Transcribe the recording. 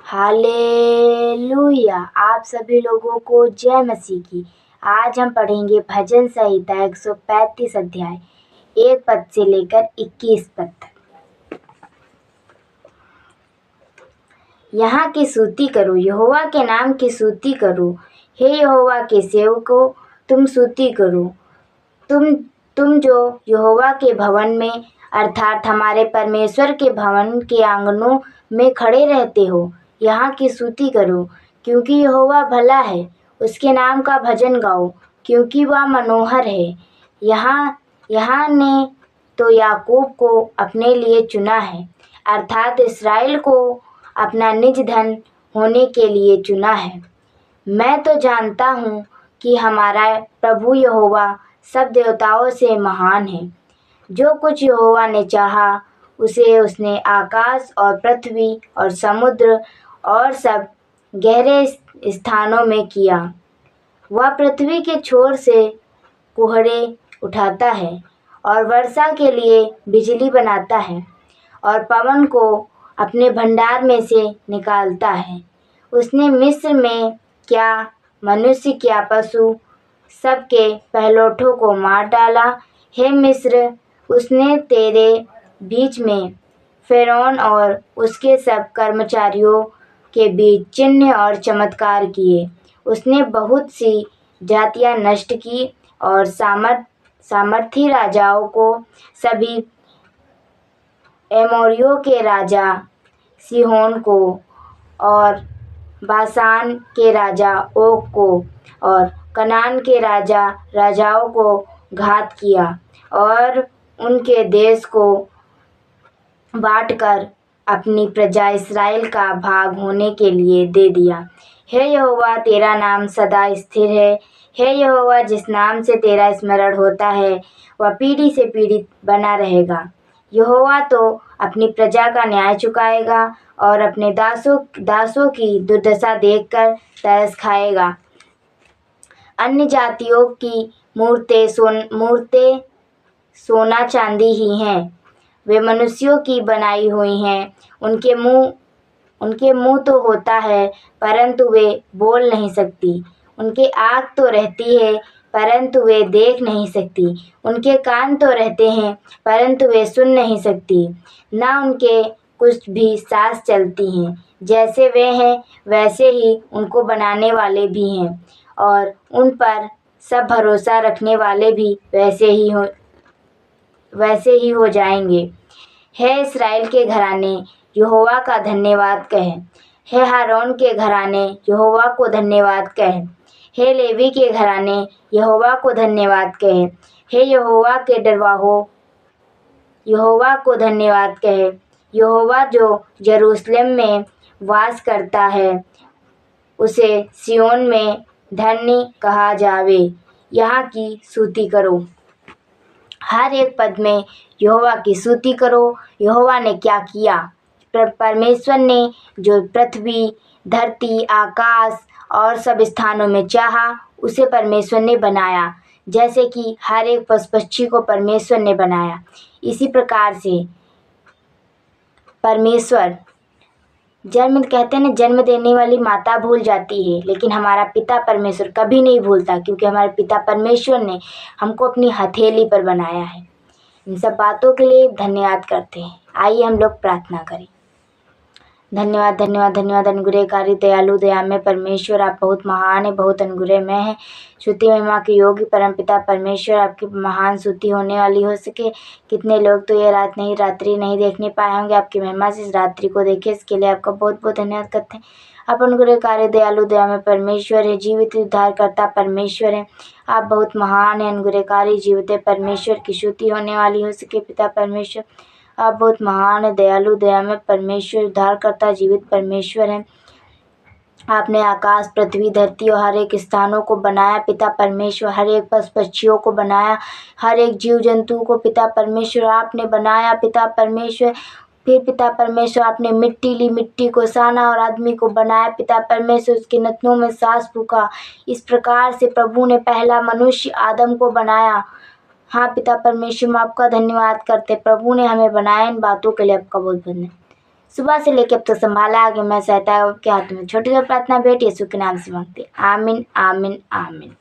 Hallelujah. आप सभी लोगों को जय मसीह की। आज हम पढ़ेंगे भजन संहिता 135 अध्याय 1 पद से लेकर 21 पद तक। यहाँ की स्तुति करो, यहोवा के नाम की स्तुति करो। हे यहोवा के सेवकों, तुम स्तुति करो। तुम जो यहोवा के भवन में अर्थात हमारे परमेश्वर के भवन के आंगनों में खड़े रहते हो, यहाँ की स्तुति करो, क्योंकि यहोवा भला है। उसके नाम का भजन गाओ, क्योंकि वह मनोहर है। यहाँ ने तो याकूब को अपने लिए चुना है, अर्थात इस्राएल को अपना निज धन होने के लिए चुना है। मैं तो जानता हूँ कि हमारा प्रभु यहोवा सब देवताओं से महान है। जो कुछ यहोवा ने चाहा, उसे उसने आकाश और पृथ्वी और समुद्र और सब गहरे स्थानों में किया। वह पृथ्वी के छोर से कुहरे उठाता है और वर्षा के लिए बिजली बनाता है और पवन को अपने भंडार में से निकालता है। उसने मिस्र में क्या मनुष्य क्या पशु सबके पहलौठों को मार डाला। हे मिस्र, उसने तेरे बीच में फ़िरौन और उसके सब कर्मचारियों के बीच चिन्ह और चमत्कार किए। उसने बहुत सी जातियां नष्ट की और सामर्थी राजाओं को, सभी एमोरियों के राजा सीहोन को और बाशान के राजा ओग को और कनान के राजाओं को घात किया और उनके देश को बांटकर अपनी प्रजा इस्राएल का भाग होने के लिए दे दिया। हे यहोवा, तेरा नाम सदा स्थिर है। हे यहोवा, जिस नाम से तेरा स्मरण होता है वह पीढ़ी से पीढ़ी बना रहेगा। यहोवा तो अपनी प्रजा का न्याय चुकाएगा और अपने दासों की दुर्दशा देखकर तरस खाएगा। अन्य जातियों की मूर्तें सोना चांदी ही हैं। वे मनुष्यों की बनाई हुई हैं। उनके मुंह तो होता है, परंतु वे बोल नहीं सकती। उनके आँख तो रहती है, परंतु वे देख नहीं सकती। उनके कान तो रहते हैं, परंतु वे सुन नहीं सकती। ना उनके कुछ भी सांस चलती हैं। जैसे वे हैं, वैसे ही उनको बनाने वाले भी हैं, और उन पर सब भरोसा रखने वाले भी वैसे ही हो जाएंगे। हे इस्राएल के घराने, यहोवा का धन्यवाद कहें। हे हारून के घराने, यहोवा को धन्यवाद कहें। हे लेवी के घराने, यहोवा को धन्यवाद कहें। हे यहोवा के डरवाहो, यहोवा को धन्यवाद कहें। यहोवा जो यरूशलेम में वास करता है, उसे सिय्योन में धन्य कहा जावे। यहाँ की स्तुति करो। हर एक पद में यहोवा की स्तुति करो। यहोवा ने क्या किया? परमेश्वर ने जो पृथ्वी, धरती, आकाश और सब स्थानों में चाहा, उसे परमेश्वर ने बनाया। जैसे कि हर एक पशु पक्षी को परमेश्वर ने बनाया, इसी प्रकार से परमेश्वर कहते हैं ना, जन्म देने वाली माता भूल जाती है, लेकिन हमारा पिता परमेश्वर कभी नहीं भूलता, क्योंकि हमारे पिता परमेश्वर ने हमको अपनी हथेली पर बनाया है। इन सब बातों के लिए धन्यवाद करते हैं। आइए हम लोग प्रार्थना करें। धन्यवाद धन्यवाद धन्यवाद अनुग्रहकारी दयालु दयामय परमेश्वर, आप बहुत महान है, बहुत अनुग्रहमय है। स्तुति महिमा के योग्य परमपिता परमेश्वर, आपकी महान स्तुति होने वाली हो सके। कितने लोग तो ये रात्रि नहीं देखने पाए होंगे, आपकी महिमा से इस रात्रि को देखे, इसके लिए आपका बहुत बहुत धन्यवाद करते हैं। आप अनुग्रहकारी दयालु दयामय परमेश्वर है, जीवित उद्धारकर्ता परमेश्वर है। आप बहुत महान है, अनुग्रहकारी जीवित परमेश्वर की स्तुति होने वाली हो सके। पिता परमेश्वर, आप बहुत महान है, दयालु दयामय परमेश्वर, उद्धारकर्ता जीवित परमेश्वर हैं। आपने आकाश, पृथ्वी, धरती और हर एक स्थानों को बनाया पिता परमेश्वर। हर एक पशु पक्षियों को बनाया, हर एक जीव जंतु को पिता परमेश्वर आपने बनाया पिता परमेश्वर। फिर पिता परमेश्वर, आपने मिट्टी ली, मिट्टी को साना और आदमी को बनाया पिता परमेश्वर, उसके नथनों में सांस फूका। इस प्रकार से प्रभु ने पहला मनुष्य आदम को बनाया। हाँ पिता परमेश्वर, हम आपका धन्यवाद करते। प्रभु ने हमें बनाया, इन बातों के लिए आपका बहुत धन्यवाद। सुबह से लेकर अब तक संभाला, आगे मैं सहायता के हाथ में। छोटी सी प्रार्थना भेंट यीशु के नाम से मांगते, आमीन आमीन आमीन।